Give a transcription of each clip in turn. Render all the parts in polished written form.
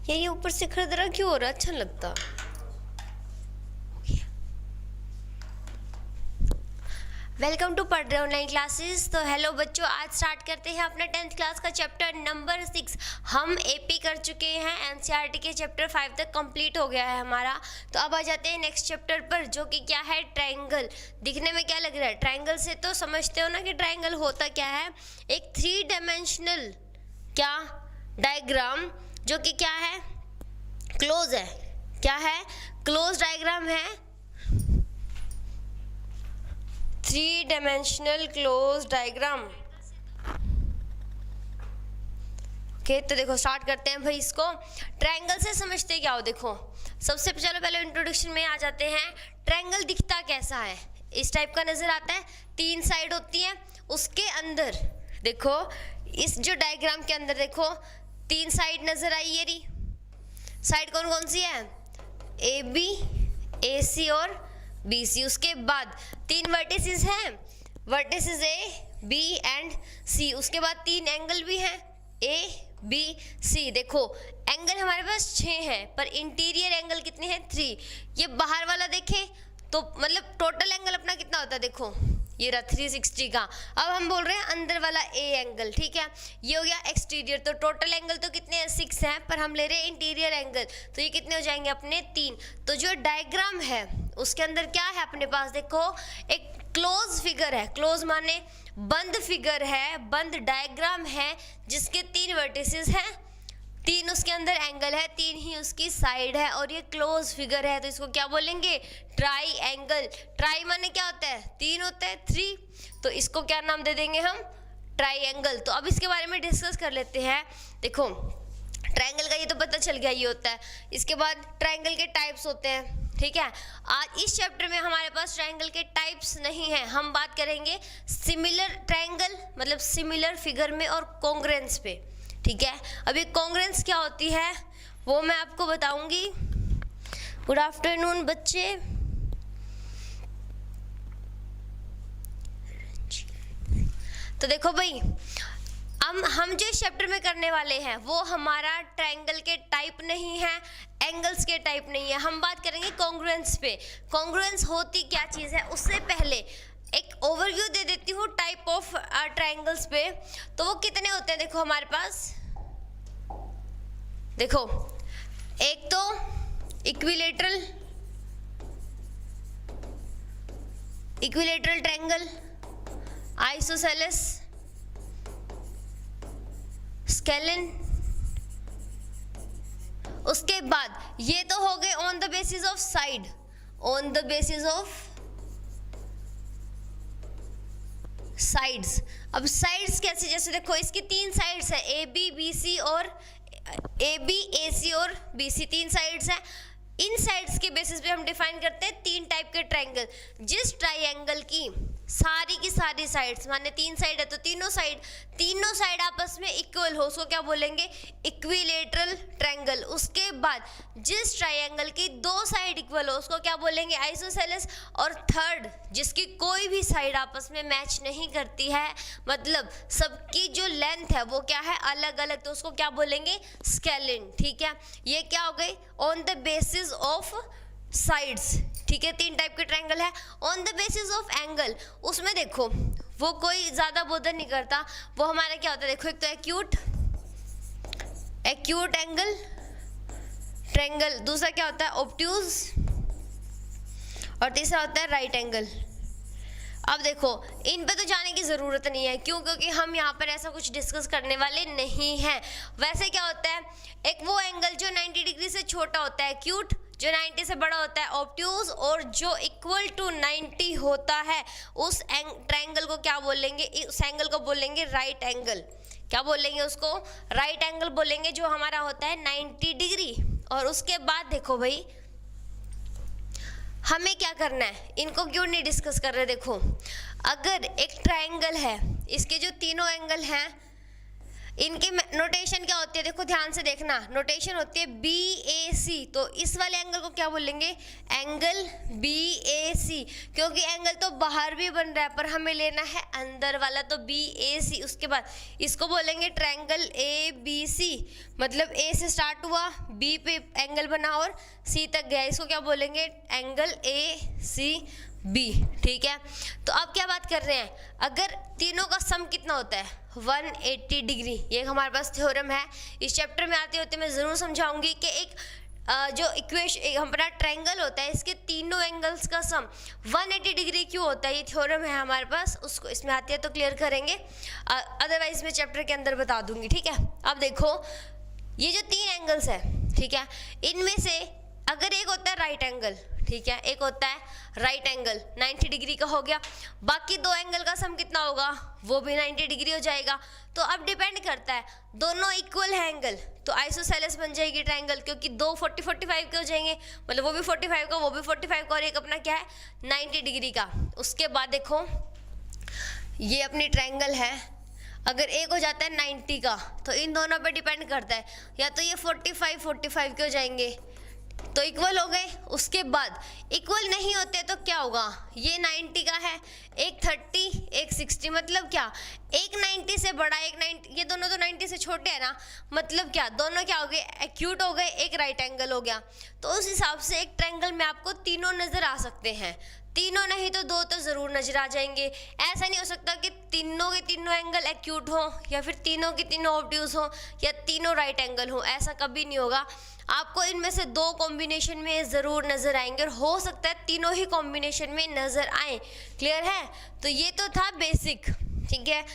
ये ऊपर से खरदरा क्यों हो रहा, अच्छा लगता। वेलकम टू पढ़ रहे ऑनलाइन क्लासेस। तो हेलो बच्चों, आज स्टार्ट करते हैं अपना 10th क्लास का चैप्टर नंबर 6। हम एपी कर चुके हैं, एनसीईआरटी के चैप्टर 5 तक कंप्लीट हो गया है हमारा। तो अब आ जाते हैं नेक्स्ट चैप्टर पर, जो कि क्या है, ट्रायंगल। दिखने में क्या लग रहा है, ट्रायंगल से तो समझते हो ना कि ट्रायंगल होता क्या है, एक 3 डायमेंशनल क्या डायग्राम, जो कि क्या है, क्लोज है। क्या है, क्लोज डायग्राम है, 3 डायमेंशनल क्लोज डायग्राम। ओके, तो देखो स्टार्ट करते हैं भाई इसको। ट्रायंगल से समझते क्या हो, देखो सबसे चलो पहले इंट्रोडक्शन में आ जाते हैं। ट्रायंगल दिखता कैसा है, इस टाइप का नजर आता है, 3 साइड होती है। उसके अंदर देखो, इस जो डायग्राम के अंदर देखो 3 साइड नजर आई। ये रही साइड कौन कौन सी है, ए बी, ए सी और बी सी। उसके बाद 3 वर्टिसेस हैं, वर्टिसेस ए बी एंड सी। उसके बाद 3 एंगल भी हैं, ए बी सी। देखो एंगल हमारे पास 6 हैं, पर इंटीरियर एंगल कितने हैं, 3। ये बाहर वाला देखें तो मतलब टोटल एंगल अपना कितना होता है, देखो ये रहा 360 का। अब हम बोल रहे हैं अंदर वाला ए एंगल, ठीक है, ये हो गया एक्सटीरियर। तो टोटल एंगल तो कितने हैं, 6 हैं, पर हम ले रहे हैं इंटीरियर एंगल, तो ये कितने हो जाएंगे अपने, 3। तो जो डायग्राम है उसके अंदर क्या है अपने पास, देखो एक क्लोज फिगर है, क्लोज माने बंद फिगर है, बंद डायग्राम है, जिसके 3 वर्टिसेस हैं, 3 उसके अंदर एंगल है, 3 ही उसकी साइड है, और ये क्लोज फिगर है। तो इसको क्या बोलेंगे, ट्राई एंगल। ट्राई माने क्या होता है, 3 होता है, 3। तो इसको क्या नाम दे देंगे हम, ट्राई एंगल। तो अब इसके बारे में डिस्कस कर लेते हैं। देखो ट्रायंगल का ये तो पता चल गया, ये होता है। इसके बाद ट्रायंगल के टाइप्स होते हैं, ठीक है। आज इस चैप्टर में हमारे पास ट्रायंगल के टाइप्स नहीं है, हम बात करेंगे सिमिलर ट्रायंगल, मतलब सिमिलर फिगर में, और कॉन्ग्रुएंस पे, ठीक है। अभी कॉन्ग्रुएंस क्या होती है वो मैं आपको बताऊंगी। गुड आफ्टरनून बच्चे। तो देखो भाई, हम जो इस चैप्टर में करने वाले हैं वो हमारा ट्रायंगल के टाइप नहीं है, एंगल्स के टाइप नहीं है, हम बात करेंगे कॉन्ग्रुएंस पे। कॉन्ग्रुएंस होती क्या चीज़ है, उससे पहले एक ओवरव्यू दे देती हूँ टाइप ऑफ ट्रायंगल्स पे। तो वो कितने होते हैं, देखो हमारे पास, देखो एक तो equilateral, equilateral triangle, isosceles, scalene. उसके बाद ये तो हो गए on the basis of side, on the basis of sides. अब साइड्स कैसे, जैसे देखो इसकी 3 साइड्स है, ए बी बी सी, और ए बी ए सी और बी सी, 3 साइड्स हैं। इन साइड्स के बेसिस पे हम डिफाइन करते हैं 3 टाइप के ट्रायंगल। जिस ट्रायंगल की सारी साइड्स, माने 3 साइड है तो तीनों साइड आपस में इक्वल हो, उसको क्या बोलेंगे, इक्विलेटरल ट्रायंगल। उसके बाद जिस ट्रायंगल की 2 साइड इक्वल हो उसको क्या बोलेंगे, आइसोसेलेस। और थर्ड, जिसकी कोई भी साइड आपस में मैच नहीं करती है, मतलब सबकी जो लेंथ है वो क्या है, अलग अलग, तो उसको क्या बोलेंगे, स्केलिन, ठीक है। ये क्या हो गई, on the basis of sides, ठीक है। 3 टाइप के ट्रायंगल है। On the basis of angle, उसमें देखो वो कोई ज़्यादा बोधन नहीं करता, वो हमारा क्या होता है, देखो एक तो एक्यूट एंगल ट्रायंगल, दूसरा क्या होता है, ऑब्ट्यूज, और तीसरा होता है राइट एंगल। अब देखो इन पे तो जाने की ज़रूरत नहीं है, क्यों, क्योंकि हम यहाँ पर ऐसा कुछ डिस्कस करने वाले नहीं हैं। वैसे क्या होता है, एक वो एंगल जो 90 डिग्री से छोटा होता है एक्यूट, जो 90 से बड़ा होता है ऑब्ट्यूज, और जो इक्वल टू 90 होता है उस ट्रायंगल को क्या बोलेंगे, उस एंगल को बोलेंगे राइट एंगल। क्या बोलेंगे उसको, राइट एंगल बोलेंगे, जो हमारा होता है 90 डिग्री। और उसके बाद देखो भाई हमें क्या करना है, इनको क्यों नहीं डिस्कस कर रहे, देखो अगर एक ट्रायंगल है, इसके जो तीनों एंगल हैं इनकी नोटेशन क्या होती है, देखो ध्यान से देखना, नोटेशन होती है BAC। तो इस वाले एंगल को क्या बोलेंगे, एंगल BAC, क्योंकि एंगल तो बाहर भी बन रहा है पर हमें लेना है अंदर वाला, तो BAC। उसके बाद इसको बोलेंगे ट्रायंगल ABC, मतलब A से स्टार्ट हुआ, B पे एंगल बना और C तक गया, इसको क्या बोलेंगे, एंगल ACB। ठीक है, तो अब क्या बात कर रहे हैं, अगर तीनों का सम कितना होता है 180 डिग्री, ये हमारे पास थ्योरम है, इस चैप्टर में आते होते मैं ज़रूर समझाऊंगी कि एक जो इक्वेशन हमारा ट्रायंगल होता है, इसके तीनों एंगल्स का सम 180 डिग्री क्यों होता है, ये थ्योरम है हमारे पास, उसको इसमें आती है तो क्लियर करेंगे, अदरवाइज मैं चैप्टर के अंदर बता दूंगी। ठीक है, अब देखो ये जो 3 एंगल्स है, ठीक है, इनमें से अगर एक होता है राइट एंगल, ठीक है, एक होता है राइट एंगल 90 डिग्री का हो गया, बाकी 2 एंगल का सम कितना होगा, वो भी 90 डिग्री हो जाएगा। तो अब डिपेंड करता है, दोनों इक्वल है एंगल तो आइसोसेलेस बन जाएगी ट्रायंगल, क्योंकि 2 40-45 के हो जाएंगे, मतलब वो भी 45 का, वो भी 45 का, और एक अपना क्या है 90 डिग्री का। उसके बाद देखो ये अपनी ट्रायंगल है, अगर एक हो जाता है 90 का तो इन दोनों पे डिपेंड करता है, या तो ये 45 के हो जाएंगे तो इक्वल हो गए। उसके बाद इक्वल नहीं होते तो क्या होगा, ये 90 का है, एक 30 एक 60, मतलब क्या, एक 90 से बड़ा एक 90, ये दोनों तो 90 से छोटे हैं ना, मतलब क्या, दोनों क्या हो गए, एक्यूट हो गए, एक राइट एंगल हो गया। तो उस हिसाब से एक ट्रायंगल में आपको तीनों नज़र आ सकते हैं, तीनों नहीं तो 2 तो ज़रूर नजर आ जाएंगे। ऐसा नहीं हो सकता कि तीनों के तीनों एंगल एक्यूट हो, या फिर तीनों के तीनों ऑब्ट्यूज हो, या तीनों राइट एंगल हो, ऐसा कभी नहीं होगा। आपको इनमें से 2 कॉम्बिनेशन में ज़रूर नज़र आएंगे, और हो सकता है तीनों ही कॉम्बिनेशन में नज़र आए। क्लियर है, तो ये तो था बेसिक। ठीक है,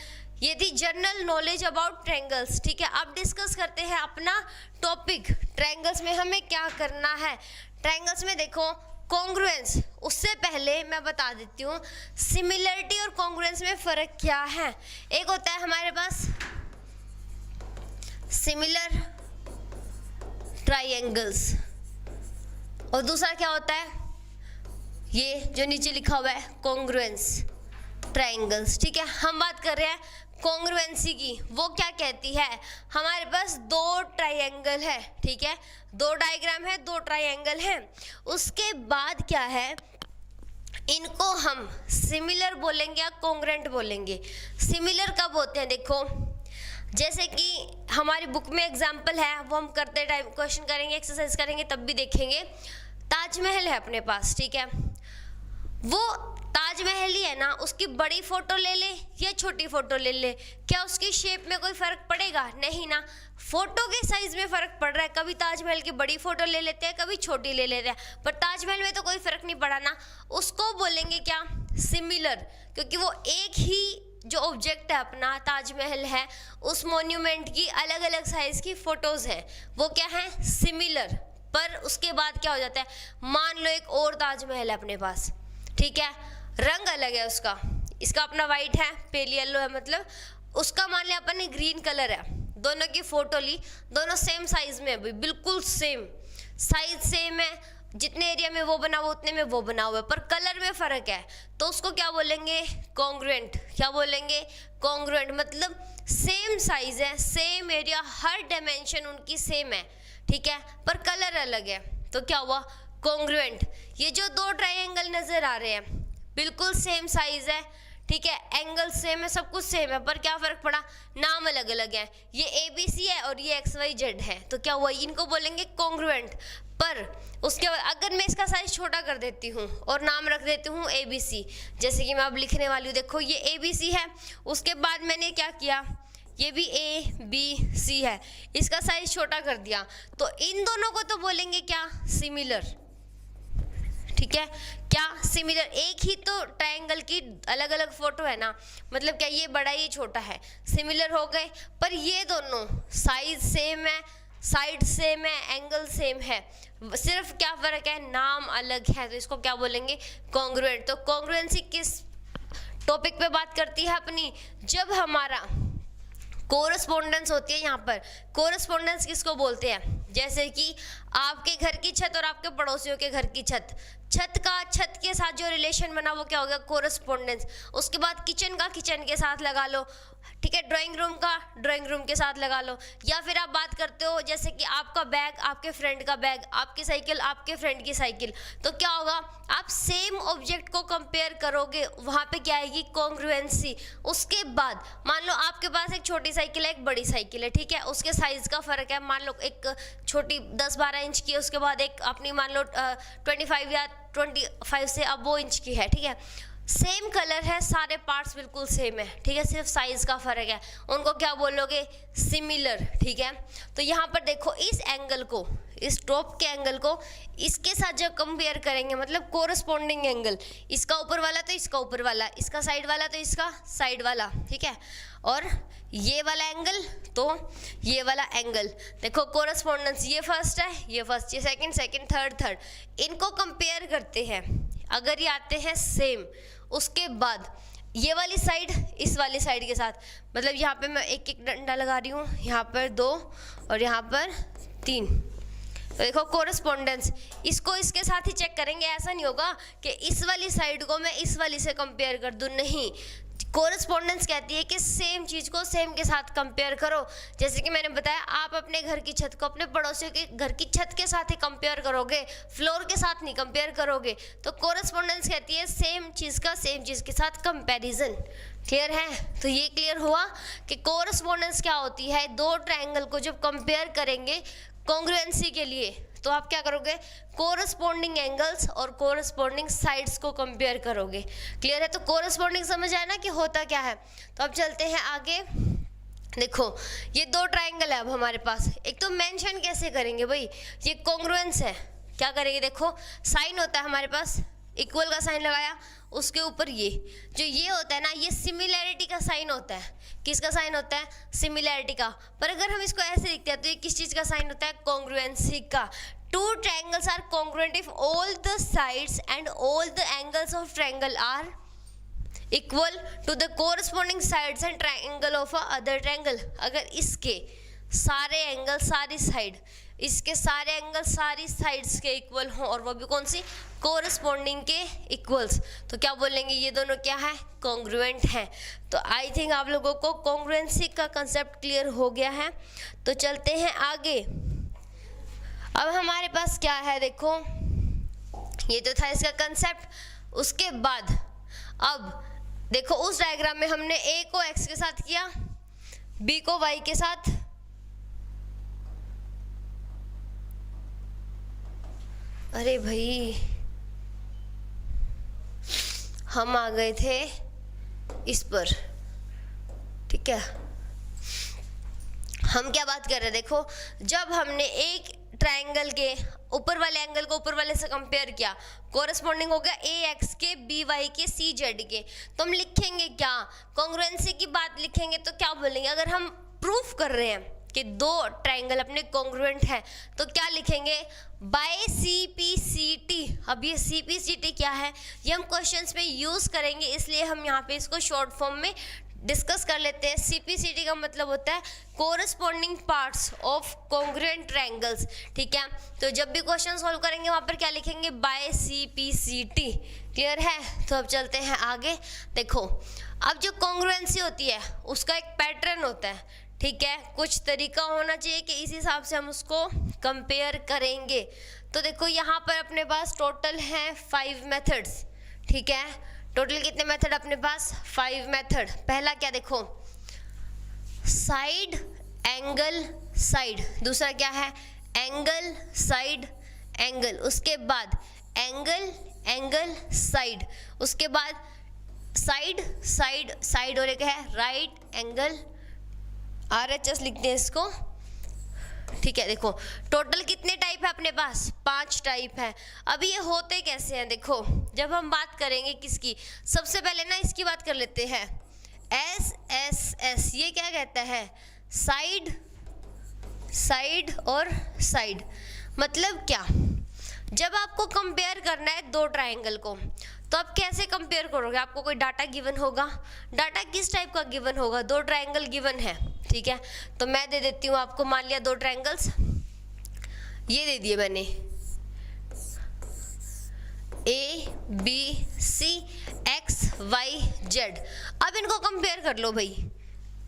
ये थी जनरल नॉलेज अबाउट ट्रायंगल्स। ठीक है, अब डिस्कस करते हैं अपना टॉपिक, ट्रायंगल्स में हमें क्या करना है। ट्रायंगल्स में देखो कॉन्ग्रुएंस, उससे पहले मैं बता देती हूँ सिमिलरिटी और कॉन्ग्रुएंस में फ़र्क क्या है। एक होता है हमारे पास सिमिलर ट्रायंगल्स, और दूसरा क्या होता है, ये जो नीचे लिखा हुआ है कॉन्ग्रुएंस ट्रायंगल्स। ठीक है, हम बात कर रहे हैं कॉन्ग्रुएंसी की। वो क्या कहती है, हमारे पास 2 ट्रायंगल है, ठीक है, 2 डायग्राम है, 2 ट्रायंगल हैं, उसके बाद क्या है, इनको हम सिमिलर बोलेंगे या कॉन्ग्रुएंट बोलेंगे। सिमिलर कब होते हैं, देखो जैसे कि हमारी बुक में एग्जाम्पल है, वो हम करते टाइम क्वेश्चन करेंगे, एक्सरसाइज करेंगे, तब भी देखेंगे। ताजमहल है अपने पास, ठीक है, वो ताजमहल ही है ना, उसकी बड़ी फोटो ले ले या छोटी फोटो ले ले, क्या उसकी शेप में कोई फ़र्क पड़ेगा, नहीं ना, फोटो के साइज में फ़र्क पड़ रहा है, कभी ताजमहल की बड़ी फोटो ले लेते हैं, कभी छोटी ले लेते हैं, पर ताजमहल में तो कोई फ़र्क नहीं पड़ा ना, उसको बोलेंगे क्या, सिमिलर, क्योंकि वो एक ही जो ऑब्जेक्ट है अपना ताजमहल है, उस मॉन्यूमेंट की अलग अलग साइज़ की फ़ोटोज़ हैं, वो क्या है सिमिलर। पर उसके बाद क्या हो जाता है, मान लो एक और ताजमहल है अपने पास, ठीक है, रंग अलग है उसका, इसका अपना वाइट है, पेल येलो है, मतलब उसका मान लिया अपन ने ग्रीन कलर है, दोनों की फ़ोटो ली, दोनों सेम साइज़ में है, बिल्कुल सेम साइज़ सेम है, जितने एरिया में वो बना हुआ उतने में वो बना हुआ है, पर कलर में फ़र्क है, तो उसको क्या बोलेंगे, कॉन्ग्रुएंट। क्या बोलेंगे, कॉन्ग्रुएंट, मतलब सेम साइज़ है, सेम एरिया, हर डायमेंशन उनकी सेम है, ठीक है, पर कलर अलग है, तो क्या हुआ, कॉन्ग्रुएंट। ये जो 2 ट्रायंगल नज़र आ रहे हैं, बिल्कुल सेम साइज़ है, ठीक है, एंगल सेम है, सब कुछ सेम है, पर क्या फ़र्क पड़ा, नाम अलग अलग है, ये ABC है और ये XYZ है, तो क्या हुआ, इनको बोलेंगे कॉन्ग्रुएंट। पर उसके बाद अगर मैं इसका साइज छोटा कर देती हूँ और नाम रख देती हूँ ABC, जैसे कि मैं अब लिखने वाली हूँ, देखो ये ABC है, उसके बाद मैंने क्या किया, ये भी ABC है, इसका साइज छोटा कर दिया, तो इन दोनों को तो बोलेंगे क्या, सिमिलर। ठीक है, क्या सिमिलर, एक ही तो ट्रायंगल की अलग अलग फोटो है ना, मतलब क्या ये बड़ा ये छोटा है, सिमिलर हो गए, पर ये दोनों साइज सेम है, साइड सेम है, एंगल सेम है, सिर्फ क्या फ़र्क है, नाम अलग है, तो इसको क्या बोलेंगे, कॉन्ग्रुएंट। तो कॉन्ग्रुएंसी किस टॉपिक पे बात करती है अपनी, जब हमारा कोरस्पोंडेंस होती है। यहाँ पर कोरस्पोंडेंस किसको बोलते हैं, जैसे कि आपके घर की छत और आपके पड़ोसियों के घर की छत, छत के साथ जो रिलेशन बना वो क्या हो गया, कोरस्पोंडेंस। उसके बाद किचन का किचन के साथ लगा लो, ठीक है, ड्राइंग रूम के साथ लगा लो। या फिर आप बात करते हो जैसे कि आपका बैग आपके फ्रेंड का बैग, आपकी साइकिल आपके फ्रेंड की साइकिल, तो क्या होगा, आप सेम ऑब्जेक्ट को कंपेयर करोगे, वहाँ पे क्या आएगी, कॉन्ग्रुएंसी। उसके बाद मान लो आपके पास एक छोटी साइकिल है, एक बड़ी साइकिल है, ठीक है, उसके साइज़ का फ़र्क है, मान लो एक छोटी 10-12 इंच की है, उसके बाद एक अपनी मान लो 25 या 25 से अब वो इंच की है, ठीक है, सेम कलर है, सारे पार्ट्स बिल्कुल सेम है, ठीक है, सिर्फ साइज का फर्क है, उनको क्या बोलोगे, सिमिलर, ठीक है। तो यहाँ पर देखो इस एंगल को, इस टॉप के एंगल को इसके साथ जब कंपेयर करेंगे, मतलब कोरस्पॉन्डिंग एंगल, इसका ऊपर वाला तो इसका ऊपर वाला, इसका साइड वाला तो इसका साइड वाला, ठीक है, और ये वाला एंगल तो ये वाला एंगल, देखो कोरस्पॉन्डेंस, ये फर्स्ट है, ये फर्स्ट, ये सेकंड, सेकंड, थर्ड, इनको कंपेयर करते हैं, अगर ये आते हैं सेम, उसके बाद ये वाली साइड इस वाली साइड के साथ, मतलब यहाँ पे मैं एक एक डंडा लगा रही हूँ, यहाँ पर 2 और यहाँ पर 3, तो देखो कोरस्पॉन्डेंस, इसको इसके साथ ही चेक करेंगे, ऐसा नहीं होगा कि इस वाली साइड को मैं इस वाली से कंपेयर कर दूँ, नहीं, कोरस्पॉन्डेंस कहती है कि सेम चीज़ को सेम के साथ कंपेयर करो। जैसे कि मैंने बताया, आप अपने घर की छत को अपने पड़ोसियों के घर की छत के साथ ही कंपेयर करोगे, फ्लोर के साथ नहीं कंपेयर करोगे। तो कोरस्पॉन्डेंस कहती है सेम चीज़ का सेम चीज़ के साथ कंपैरिजन। क्लियर है? तो ये क्लियर हुआ कि कोरस्पॉन्डेंस क्या होती है। दो ट्रायंगल को जब कंपेयर करेंगे कॉन्ग्रुएंसी के लिए, तो आप क्या करोगे, कोरस्पॉन्डिंग एंगल्स और कोरस्पॉन्डिंग साइड्स को कंपेयर करोगे। क्लियर है? तो कोरस्पॉन्डिंग समझ आया ना कि होता क्या है। तो अब चलते हैं आगे। देखो ये दो ट्रायंगल है अब हमारे पास। एक तो मेंशन कैसे करेंगे भाई, ये कॉन्ग्रुएंस है, क्या करेंगे, देखो साइन होता है हमारे पास, इक्वल का साइन लगाया, उसके ऊपर ये जो ये होता है ना, ये सिमिलैरिटी का साइन होता है। किसका साइन होता है? सिमिलैरिटी का। पर अगर हम इसको ऐसे लिखते हैं तो ये किस चीज़ का साइन होता है? कॉन्ग्रुएंसी का। Two triangles are congruent if all the sides and all the angles of triangle are equal to the corresponding sides and triangle of a other triangle. अगर इसके सारे एंगल सारी साइड, इसके सारे एंगल सारी साइड्स के equal हों, और वो भी कौन सी? कोरस्पॉन्डिंग के इक्वल्स, तो क्या बोलेंगे, ये दोनों क्या है? कॉन्ग्रुएंट हैं। तो आई थिंक आप लोगों को कॉन्ग्रुएंसी का कंसेप्ट क्लियर हो गया है। तो चलते हैं आगे। अब हमारे पास क्या है, देखो ये तो था इसका कंसेप्ट। उसके बाद अब देखो उस डायग्राम में हमने ए को एक्स के साथ किया, बी को वाई के साथ, अरे भाई हम आ गए थे इस पर, ठीक है। हम क्या बात कर रहे हैं, देखो जब हमने एक ट्रायंगल के ऊपर वाले एंगल को ऊपर वाले से कंपेयर किया, कोरस्पॉन्डिंग हो गया ए एक्स के, बी वाई के, सी जेड के, तो हम लिखेंगे क्या? कॉन्ग्रुएंसी की बात लिखेंगे। तो क्या बोलेंगे, अगर हम प्रूफ कर रहे हैं कि दो ट्रायंगल अपने कॉन्ग्रुएंट है, तो क्या लिखेंगे? By CPCT। अब ये CPCT क्या है, ये हम क्वेश्चंस में यूज़ करेंगे, इसलिए हम यहाँ पे इसको शॉर्ट फॉर्म में डिस्कस कर लेते हैं। CPCT का मतलब होता है corresponding parts of congruent triangles, ठीक है। तो जब भी क्वेश्चन सॉल्व करेंगे वहाँ पर क्या लिखेंगे? By CPCT। क्लियर है? तो अब चलते हैं आगे। देखो अब जो कॉन्ग्रुएंसी होती है उसका एक पैटर्न होता है, ठीक है, कुछ तरीका होना चाहिए कि इस हिसाब से हम उसको कंपेयर करेंगे। तो देखो यहाँ पर अपने पास टोटल हैं 5 मेथड्स, ठीक है। टोटल कितने मेथड अपने पास? 5 मेथड। पहला क्या, देखो साइड, एंगल, साइड। दूसरा क्या है? Angle, side, angle. उसके बाद एंगल, एंगल, साइड। उसके बाद साइड, साइड, साइड, और एक है राइट एंगल, RHS लिखते हैं इसको, ठीक है। देखो टोटल कितने टाइप है अपने पास? 5 टाइप है। अब ये होते कैसे हैं, देखो जब हम बात करेंगे किसकी, सबसे पहले ना इसकी बात कर लेते हैं। SSS ये क्या कहता है? साइड, साइड और साइड। मतलब क्या, जब आपको कंपेयर करना है दो ट्रायंगल को, तो आप कैसे कंपेयर करोगे? आपको कोई डाटा गिवन होगा। डाटा किस टाइप का गिवन होगा? दो ट्रायंगल गिवन है, ठीक है। तो मैं दे देती हूँ आपको, मान लिया दो ट्रायंगल्स ये दे दिए मैंने, ABC XYZ। अब इनको कंपेयर कर लो भाई,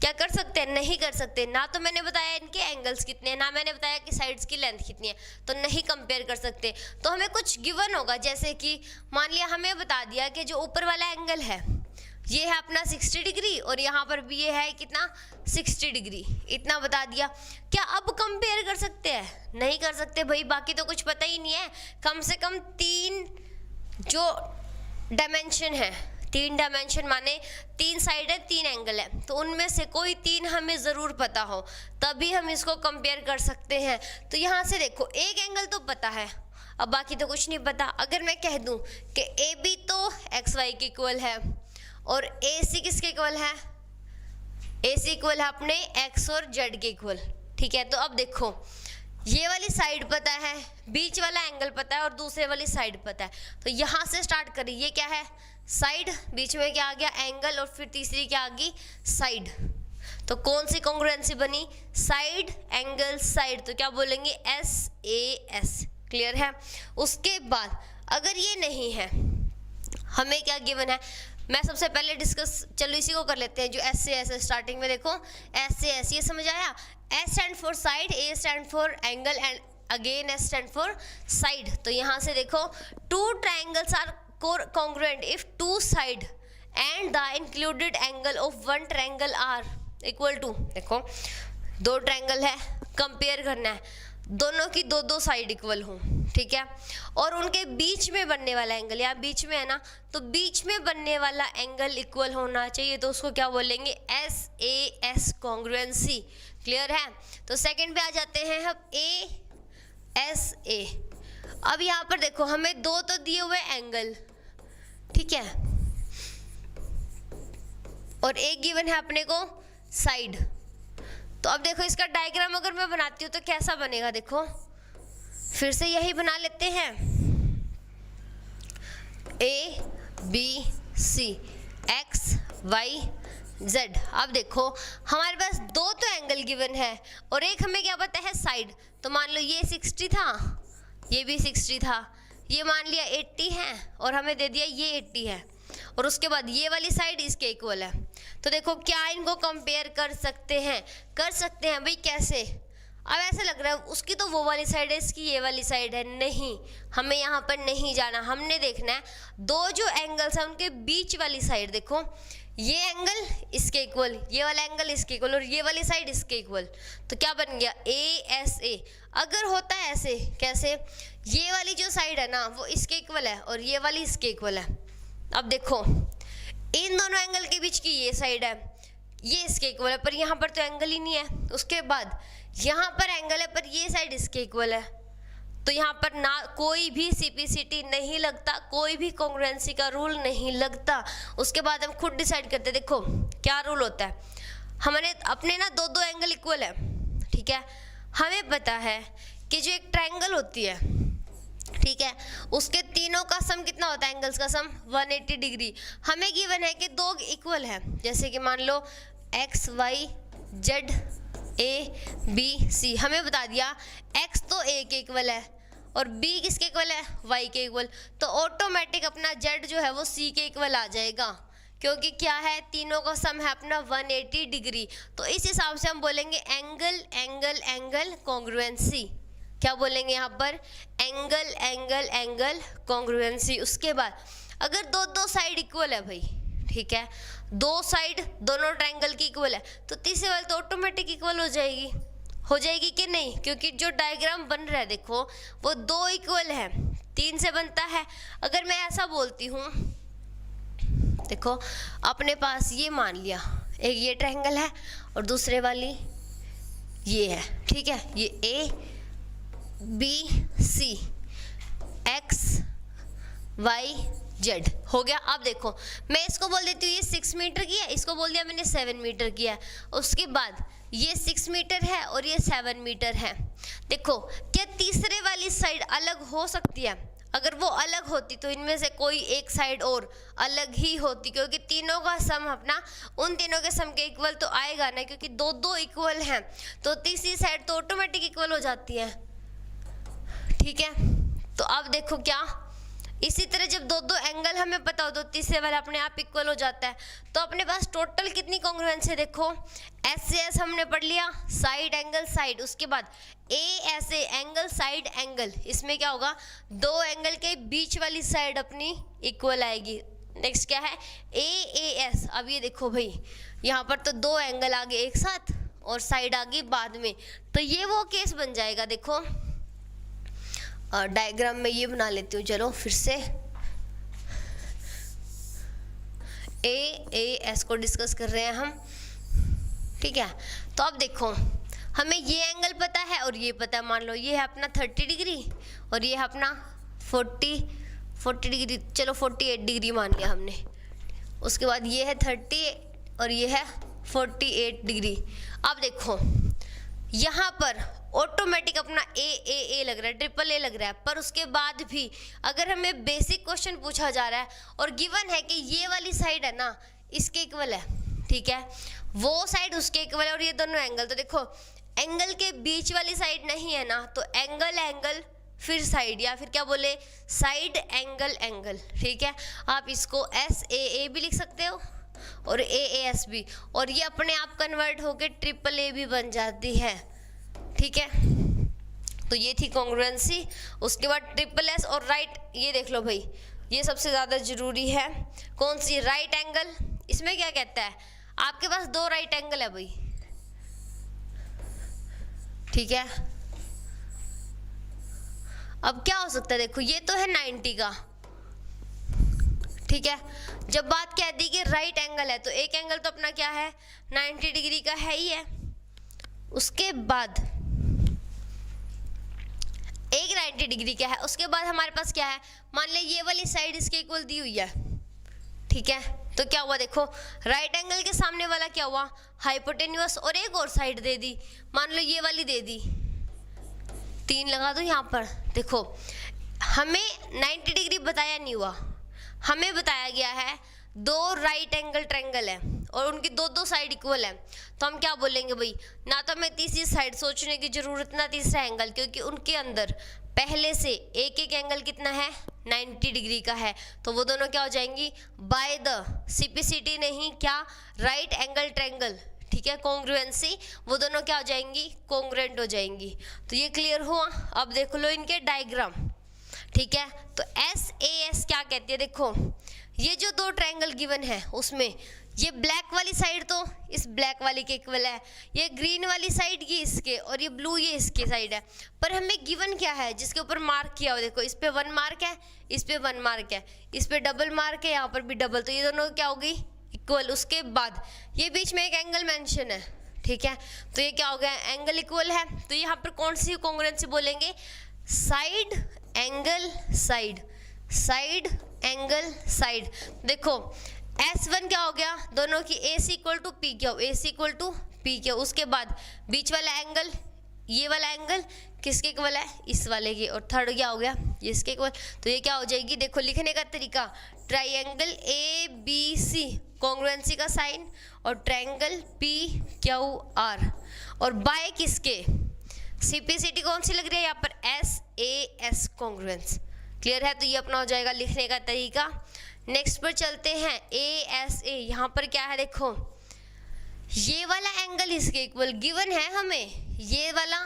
क्या कर सकते हैं? नहीं कर सकते। ना तो मैंने बताया इनके एंगल्स कितने हैं, ना मैंने बताया कि साइड्स की लेंथ कितनी है, तो नहीं कंपेयर कर सकते। तो हमें कुछ गिवन होगा, जैसे कि मान लिया हमें बता दिया कि जो ऊपर वाला एंगल है ये है अपना 60 डिग्री और यहाँ पर भी ये है कितना 60 डिग्री, इतना बता दिया। क्या अब कंपेयर कर सकते हैं? नहीं कर सकते भाई, बाकी तो कुछ पता ही नहीं है। कम से कम 3 जो डायमेंशन है, 3 डायमेंशन माने 3 साइड है, 3 एंगल है, तो उनमें से कोई 3 हमें ज़रूर पता हो, तभी हम इसको कंपेयर कर सकते हैं। तो यहाँ से देखो एक एंगल तो पता है, अब बाकी तो कुछ नहीं पता। अगर मैं कह दूं कि ए बी तो एक्स वाई के इक्वल है और ए सी किसके इक्वल है? ए सी इक्वल है अपने एक्स और जेड के इक्वल, ठीक है। तो अब देखो ये वाली साइड पता है, बीच वाला एंगल पता है और दूसरे वाली साइड पता है। तो यहाँ से स्टार्ट करें, ये क्या है? साइड, बीच में क्या आ गया? एंगल, और फिर तीसरी क्या आ गई? साइड। तो कौन सी कॉन्ग्रुएंसी बनी? साइड एंगल साइड, तो क्या बोलेंगे? S A S. क्लियर है? उसके बाद अगर ये नहीं है, हमें क्या गिवन है? मैं सबसे पहले डिस्कस, चलो इसी को कर लेते हैं, जो एस से एस है। स्टार्टिंग में देखो एस से एस, ये समझ आया? S stand for side, A stand for angle and again S stand for side. तो यहाँ से देखो 2 triangles are congruent if 2 side and the included angle of one triangle are equal to, देखो 2 triangle है, compare करना है, दोनों की 2 साइड इक्वल हो, ठीक है। और उनके बीच में बनने वाला एंगल, यहाँ बीच में है ना, तो बीच में बनने वाला एंगल इक्वल होना चाहिए, तो उसको क्या बोलेंगे? S A S congruency. Clear है? तो सेकंड पे आ जाते हैं हम, ए एस ए। अब यहाँ पर देखो हमें 2 तो दिए हुए एंगल, ठीक है, और एक गिवन है अपने को साइड। तो अब देखो इसका डायग्राम अगर मैं बनाती हूँ तो कैसा बनेगा? देखो फिर से यही बना लेते हैं, A B C X Y Z. अब देखो हमारे पास 2 तो एंगल गिवन है और एक हमें क्या पता है? साइड। तो मान लो ये 60 था, ये भी 60 था, ये मान लिया 80 है और हमें दे दिया ये 80 है, और उसके बाद ये वाली साइड इसके इक्वल है। तो देखो क्या इनको कंपेयर कर सकते हैं? कर सकते हैं भाई। कैसे? अब ऐसा लग रहा है उसकी तो वो वाली साइड है, इसकी ये वाली साइड है। नहीं, हमें यहाँ पर नहीं जाना, हमने देखना है 2 जो एंगल्स हैं उनके बीच वाली साइड। देखो ये एंगल इसके इक्वल, ये वाला एंगल इसके इक्वल और ये वाली साइड इसके इक्वल, तो क्या बन गया? A S A. अगर होता है ऐसे, कैसे? ये वाली जो साइड है ना वो इसके इक्वल है और ये वाली इसके इक्वल है। अब देखो इन दोनों एंगल के बीच की ये साइड है, ये इसके इक्वल है, पर यहाँ पर तो एंगल ही नहीं है। उसके बाद यहाँ पर एंगल है पर ये साइड इसके इक्वल है, तो यहाँ पर ना कोई भी सीपीसीटी नहीं लगता, कोई भी कॉन्ग्रुएंसी का रूल नहीं लगता। उसके बाद हम खुद डिसाइड करते हैं। देखो क्या रूल होता है, हमने अपने ना 2 एंगल इक्वल है, ठीक है। हमें पता है कि जो एक ट्रायंगल होती है, ठीक है, उसके तीनों का सम कितना होता है? एंगल्स का सम 180 डिग्री। हमें गिवन है कि 2 इक्वल है, जैसे कि मान लो X Y Z A B C. हमें बता दिया एक्स तो ए के इक्वल है और बी किसके इक्वल है? वाई के इक्वल। तो ऑटोमेटिक अपना जेड जो है वो सी के इक्वल आ जाएगा, क्योंकि क्या है? तीनों का सम है अपना 180 डिग्री। तो इस हिसाब से हम बोलेंगे एंगल एंगल एंगल कॉन्ग्रुएंसी। क्या बोलेंगे यहाँ पर? Angle angle angle congruency. उसके बाद अगर 2 साइड इक्वल है भाई, ठीक है, 2 साइड दोनों ट्रायंगल की इक्वल है, तो तीसरे वाली तो ऑटोमेटिक इक्वल हो जाएगी कि नहीं? क्योंकि जो डायग्राम बन रहा है देखो वो 2 इक्वल है, 3 से बनता है। अगर मैं ऐसा बोलती हूँ, देखो अपने पास ये मान लिया एक ये ट्रायंगल है और दूसरे वाली ये है, ठीक है, ये A B C X Y Z हो गया। अब देखो मैं इसको बोल देती हूँ ये 6 मीटर की है, इसको बोल दिया मैंने 7 मीटर की है। उसके बाद ये 6 मीटर है और ये 7 मीटर है। देखो क्या तीसरे वाली साइड अलग हो सकती है? अगर वो अलग होती तो इनमें से कोई एक साइड और अलग ही होती, क्योंकि तीनों का सम अपना उन तीनों के सम के इक्वल तो आएगा ना, क्योंकि 2 इक्वल हैं, तो तीसरी साइड तो ऑटोमेटिक इक्वल हो जाती है, ठीक है। तो अब देखो क्या इसी तरह जब दो दो एंगल हमें पता हो तो तीसरे वाला अपने आप इक्वल हो जाता है। तो अपने पास टोटल कितनी कॉन्ग्रुएंस है, देखो एस से एस हमने पढ़ लिया, साइड एंगल साइड, उसके बाद A S A angle side angle, इसमें क्या होगा, दो एंगल के बीच वाली साइड अपनी इक्वल आएगी। नेक्स्ट क्या है, ए ए एस। अब ये देखो भाई यहाँ पर तो दो एंगल आ गए एक साथ और साइड आ गई बाद में, तो ये वो केस बन जाएगा। देखो डायग्राम में ये बना लेती हूँ, चलो फिर से ए ए एस को डिस्कस कर रहे हैं हम, ठीक है। तो अब देखो हमें ये एंगल पता है और ये पता है, मान लो ये है अपना 30 डिग्री और ये है अपना 40 डिग्री, चलो 48 डिग्री मान लिया हमने। उसके बाद ये है 30 और ये है 48 डिग्री। अब देखो यहाँ पर ऑटोमेटिक अपना ए लग रहा है, ट्रिपल ए लग रहा है, पर उसके बाद भी अगर हमें बेसिक क्वेश्चन पूछा जा रहा है और गिवन है कि ये वाली साइड है ना इसके इक्वल है, ठीक है, वो साइड उसके इक्वल है और ये दोनों एंगल, तो देखो एंगल के बीच वाली साइड नहीं है ना, तो एंगल एंगल फिर साइड, या फिर क्या बोले साइड एंगल एंगल, ठीक है। आप इसको एस ए भी लिख सकते हो और ए एस भी, और ये अपने आप कन्वर्ट होके ट्रिपल ए भी बन जाती है, ठीक है। तो ये थी कॉन्ग्रुएंसी। उसके बाद ट्रिपल एस और राइट, ये देख लो भाई ये सबसे ज़्यादा जरूरी है, कौन सी, राइट एंगल। इसमें क्या कहता है, आपके पास दो राइट एंगल है भाई, ठीक है। अब क्या हो सकता है, देखो ये तो है 90 का, ठीक है। जब बात कह दी कि राइट एंगल है तो एक एंगल तो अपना क्या है 90 डिग्री का है ही है, उसके बाद एक 90 डिग्री का है, उसके बाद हमारे पास क्या है, मान ले ये वाली साइड इसके इक्वल दी हुई है, ठीक है। तो क्या हुआ, देखो राइट एंगल के सामने वाला क्या हुआ, हाइपोटेन्यूस, और एक और साइड दे दी, मान लो ये वाली दे दी, 3 लगा दो यहाँ पर। देखो हमें 90 डिग्री बताया नहीं हुआ, हमें बताया गया है दो राइट एंगल ट्रायंगल है और उनकी दो दो साइड इक्वल है, तो हम क्या बोलेंगे भाई, ना तो हमें तीसरी साइड सोचने की जरूरत ना तीसरा एंगल, क्योंकि उनके अंदर पहले से एक एक एंगल कितना है 90 डिग्री का है, तो वो दोनों क्या हो जाएंगी, बाय द सिपिसिटी नहीं क्या, राइट एंगल ट्रायंगल, ठीक है, कॉन्ग्रुएंसी, वो दोनों क्या हो जाएंगी, कॉन्ग्रुएंट हो जाएंगी। तो ये क्लियर हुआ। अब देख लो इनके डायग्राम, ठीक है। तो एस ए एस क्या कहती है, देखो ये जो दो ट्रायंगल गिवन है उसमें ये ब्लैक वाली साइड तो इस ब्लैक वाली के इक्वल है, ये ग्रीन वाली साइड ये इसके, और ये ब्लू ये इसके साइड है, पर हमें गिवन क्या है जिसके ऊपर मार्क किया हो, देखो इस पे 1 मार्क है, इस पे 1 मार्क है, इस पे डबल मार्क है, यहाँ पर भी डबल, तो ये दोनों क्या होगी इक्वल। उसके बाद ये बीच में एक एंगल मेंशन है, ठीक है, तो ये क्या हो गया, एंगल इक्वल है, तो यहाँ पर कौन सी कॉन्ग्रुएंसी बोलेंगे, side angle side, side angle side. देखो S1 क्या हो गया, दोनों की AC इक्वल टू पी क्या हो, AC इक्वल टू पी क्या हो, उसके बाद बीच वाला एंगल, ये वाला एंगल किसके इक्वल है, इस वाले की, और थर्ड क्या हो गया, ये इसके इक्वल, तो ये क्या हो जाएगी, देखो लिखने का तरीका, ट्रायंगल ABC कॉन्ग्रुएंसी का साइन और ट्रायंगल PQR, और बाय किसके, सिपिसिटी कौन सी लग रही है यहाँ पर, SAS कॉन्ग्रुएंस, क्लियर है। तो ये अपना हो जाएगा लिखने का तरीका। नेक्स्ट पर चलते हैं ASA, यहाँ पर क्या है, देखो ये वाला एंगल इसके इक्वल गिवन है हमें, ये वाला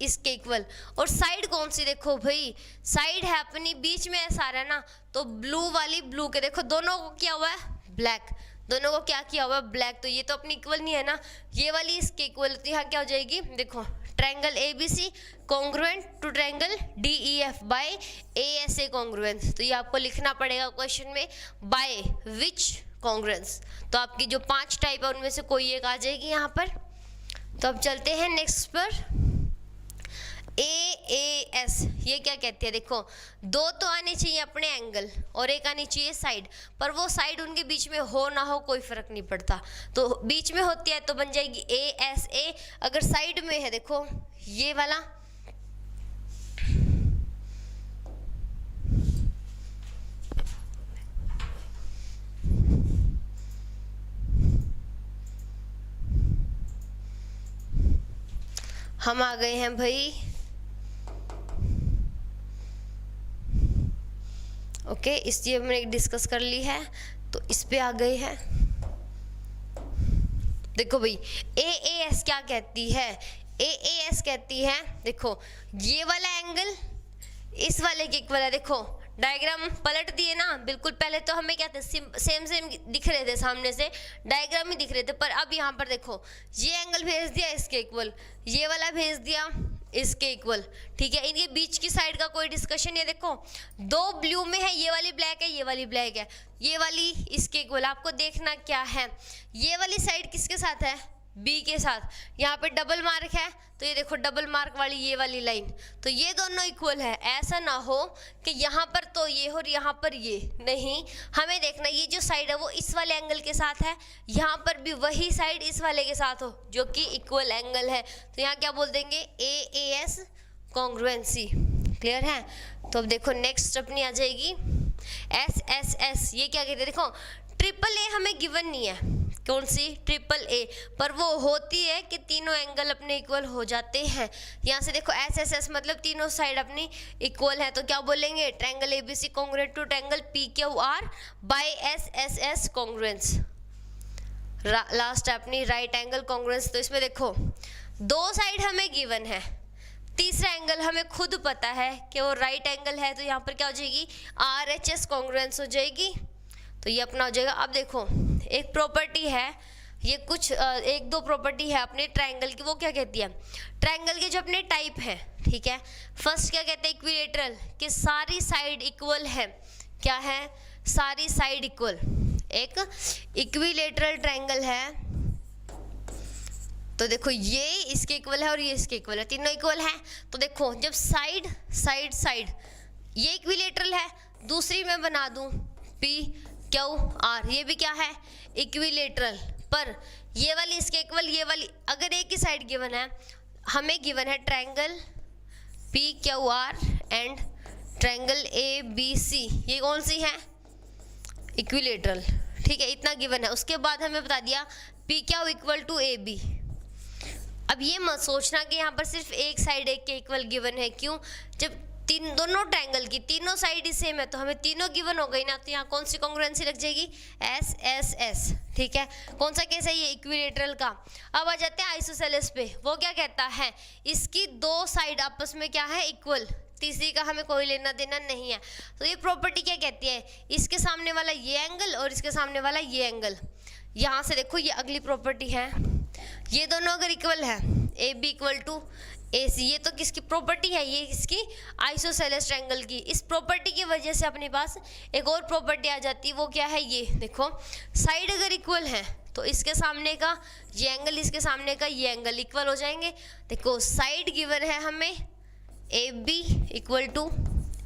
इसके इक्वल, और साइड कौन सी, देखो भाई साइड है अपनी बीच में ऐसा आ रहा है ना, तो ब्लू वाली ब्लू के, देखो दोनों को क्या हुआ है ब्लैक, दोनों को क्या किया हुआ है ब्लैक, तो ये तो अपनी इक्वल नहीं है ना, ये वाली इसके इक्वल, तो यहाँ क्या हो जाएगी, देखो triangle ABC congruent to triangle DEF by ASA congruence, तो ये आपको लिखना पड़ेगा क्वेश्चन में, बाय विच कॉन्ग्रुएंस, तो आपकी जो 5 टाइप है उनमें से कोई एक आ जाएगी यहाँ पर। तो अब चलते हैं नेक्स्ट पर, AAS, ये क्या कहती है, देखो दो तो आने चाहिए अपने एंगल और एक आनी चाहिए साइड, पर वो साइड उनके बीच में हो ना हो कोई फर्क नहीं पड़ता, तो बीच में होती है तो बन जाएगी ASA, अगर साइड में है देखो ये वाला, हम आ गए हैं भाई, ओके ओके, इसलिए हमने डिस्कस कर ली है, तो इस पे आ गए हैं। देखो भाई AAS क्या कहती है, AAS कहती है, देखो ये वाला एंगल इस वाले के इक्वल है। देखो डायग्राम पलट दिए ना, बिल्कुल पहले तो हमें क्या थे, सेम दिख रहे थे, सामने से डायग्राम ही दिख रहे थे, पर अब यहाँ पर देखो ये एंगल भेज दिया इसके इक्वल, ये वाला भेज दिया इसके इक्वल, ठीक है। इनके बीच की साइड का कोई डिस्कशन नहीं। देखो दो ब्लू में है, ये वाली ब्लैक है, ये वाली ब्लैक है, ये वाली इसके इक्वल। आपको देखना क्या है, ये वाली साइड किसके साथ है, बी के साथ। यहाँ पे डबल मार्क है, तो ये देखो डबल मार्क वाली ये वाली लाइन, तो ये दोनों इक्वल है। ऐसा ना हो कि यहाँ पर तो ये हो और यहाँ पर ये नहीं, हमें देखना ये जो साइड है वो इस वाले एंगल के साथ है, यहाँ पर भी वही साइड इस वाले के साथ हो जो कि इक्वल एंगल है। तो यहाँ क्या बोल देंगे, AAS कॉन्ग्रुएंसी। क्लियर है। तो अब देखो नेक्स्ट अपनी आ जाएगी SSS। ये क्या कहते हैं, देखो ट्रिपल A हमें गिवन नहीं है, कौन सी, ट्रिपल A, पर वो होती है कि तीनों एंगल अपने इक्वल हो जाते हैं। यहाँ से देखो SSS मतलब तीनों साइड अपनी इक्वल है, तो क्या बोलेंगे, triangle ABC congruent to triangle PQR by SSS congruence. Last अपनी राइट एंगल कॉन्ग्रुएंस। तो इसमें देखो दो साइड हमें गिवन है, तीसरा एंगल हमें खुद पता है कि वो राइट एंगल है, तो यहाँ पर क्या हो जाएगी, RHS कॉन्ग्रुएंस हो जाएगी। तो ये अपना हो जाएगा। अब देखो एक प्रॉपर्टी है, ये कुछ एक दो प्रॉपर्टी है अपने ट्रायंगल की, वो क्या कहती है, ट्रायंगल के जो अपने टाइप है, ठीक है। फर्स्ट क्या कहते हैं, इक्विलेटरल, कि सारी साइड इक्वल है। क्या है, सारी साइड इक्वल। एक इक्विलेटरल ट्रायंगल है, तो देखो ये इसके इक्वल है और ये इसके इक्वल है, तीनों इक्वल है। तो देखो जब साइड साइड साइड ये इक्विलेटरल है, दूसरी मैं बना दूं PQR, ये भी क्या है, इक्विलेटरल, पर ये वाली इसके इक्वल, ये वाली अगर एक ही साइड गिवन है, हमें गिवन है triangle PQR and triangle ABC, ये कौन सी है, इक्विलेटरल, ठीक है, इतना गिवन है। उसके बाद हमें बता दिया PQ इक्वल टू AB। अब ये मत सोचना कि यहाँ पर सिर्फ एक साइड एक के इक्वल गिवन है, क्यों, जब दोनों ट्रायंगल की तीनों साइड सेम है तो हमें तीनों गिवन हो गई ना, तो यहाँ कौन सी कॉन्ग्रुएंसी लग जाएगी, SSS, ठीक है। कौन सा केस है ये, इक्विलेटरल का। अब आ जाते हैं आइसोसेलेस पे, वो क्या कहता है, इसकी दो साइड आपस में क्या है, इक्वल, तीसरी का हमें कोई लेना देना नहीं है। तो ये प्रॉपर्टी क्या कहती है, इसके सामने वाला ये एंगल और इसके सामने वाला ये एंगल, यहाँ से देखो ये अगली प्रॉपर्टी है, ये दोनों अगर इक्वल है, AB इक्वल टू AC, ये तो किसकी प्रॉपर्टी है, ये इसकी आइसोसेलेस ट्रायंगल की। इस प्रॉपर्टी की वजह से अपने पास एक और प्रॉपर्टी आ जाती है, वो क्या है, ये देखो साइड अगर इक्वल है तो इसके सामने का ये एंगल, इसके सामने का ये एंगल इक्वल हो जाएंगे। देखो साइड गिवन है हमें AB इक्वल टू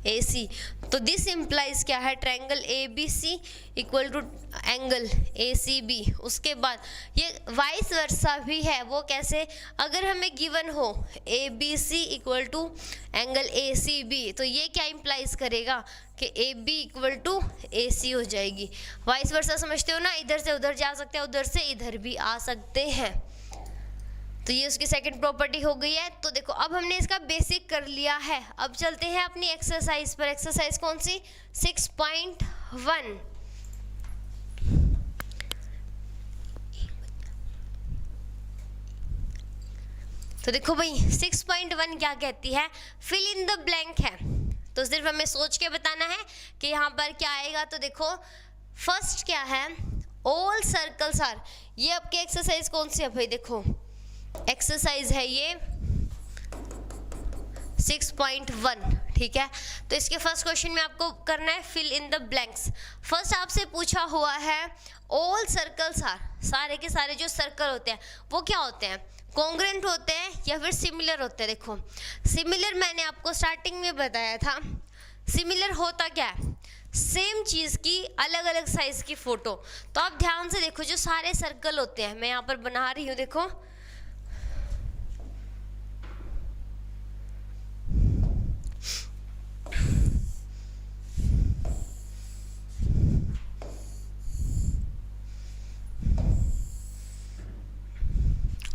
AC, तो दिस इम्प्लाइज क्या है, triangle ABC equal to angle ACB। उसके बाद ये वाइस वर्सा भी है, वो कैसे, अगर हमें गिवन हो ABC equal to angle ACB, तो ये क्या इम्प्लाइज करेगा कि AB इक्वल टू AC हो जाएगी। वाइस वर्सा समझते हो ना, इधर से उधर जा सकते हैं, उधर से इधर भी आ सकते हैं। तो ये उसकी सेकंड प्रॉपर्टी हो गई है। तो देखो अब हमने इसका बेसिक कर लिया है, अब चलते हैं अपनी एक्सरसाइज पर। एक्सरसाइज कौन सी, 6.1। तो देखो भाई 6.1 क्या कहती है, फिल इन द ब्लैंक है, तो सिर्फ हमें सोच के बताना है कि यहाँ पर क्या आएगा। तो देखो फर्स्ट क्या है, ऑल सर्कल्स आर, ये आपकी एक्सरसाइज कौन सी है भाई, देखो एक्सरसाइज है ये 6.1, ठीक है। तो इसके फर्स्ट क्वेश्चन में आपको करना है fill in the blanks. First आपसे पूछा हुआ है ऑल सर्कल्स आर, सारे के सारे जो सर्कल होते हैं वो क्या होते हैं, कॉन्ग्रुएंट होते हैं या फिर सिमिलर होते हैं। देखो सिमिलर मैंने आपको स्टार्टिंग में बताया था, सिमिलर होता क्या है, सेम चीज़ की अलग अलग साइज की फोटो। तो आप ध्यान से देखो, जो सारे सर्कल होते हैं, मैं यहाँ पर बना रही हूँ, देखो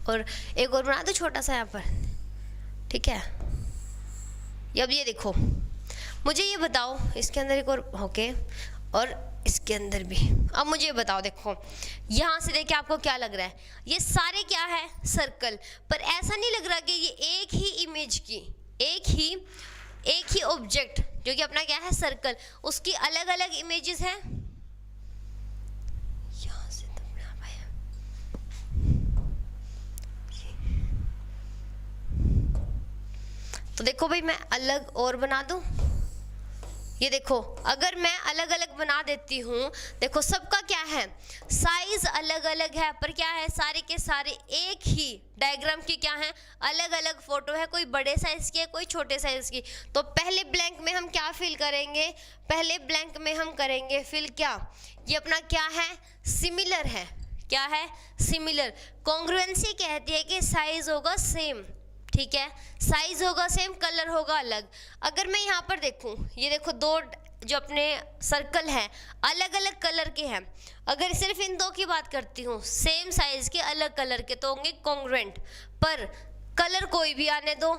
और एक और बना दो छोटा सा यहाँ पर, ठीक है। अब ये देखो मुझे ये बताओ, इसके अंदर एक और ओके, और इसके अंदर भी। अब मुझे बताओ, देखो यहाँ से देखिए आपको क्या लग रहा है, ये सारे क्या है, सर्कल, पर ऐसा नहीं लग रहा कि ये एक ही इमेज की, एक ही ऑब्जेक्ट जो कि अपना क्या है सर्कल, उसकी अलग अलग इमेजेस हैं। यहाँ से तो बना पाया, तो देखो भाई मैं अलग और बना दूं, ये देखो अगर मैं अलग अलग बना देती हूँ, देखो सबका क्या है, साइज अलग अलग है, पर क्या है, सारे के सारे एक ही डायग्राम की क्या है, अलग अलग फोटो है, कोई बड़े साइज की है, कोई छोटे साइज की। तो पहले ब्लैंक में हम क्या फिल करेंगे, पहले ब्लैंक में हम करेंगे फिल क्या, ये अपना क्या है, सिमिलर है, क्या है, सिमिलर। कॉन्ग्रुएंसी कहती है कि साइज होगा सेम, ठीक है, साइज होगा सेम, कलर होगा अलग। अगर मैं यहाँ पर देखूँ, ये देखो दो जो अपने सर्कल हैं अलग अलग कलर के हैं, अगर सिर्फ इन दो की बात करती हूँ, सेम साइज के अलग कलर के, तो होंगे कॉन्ग्रुएंट। पर कलर कोई भी आने दो,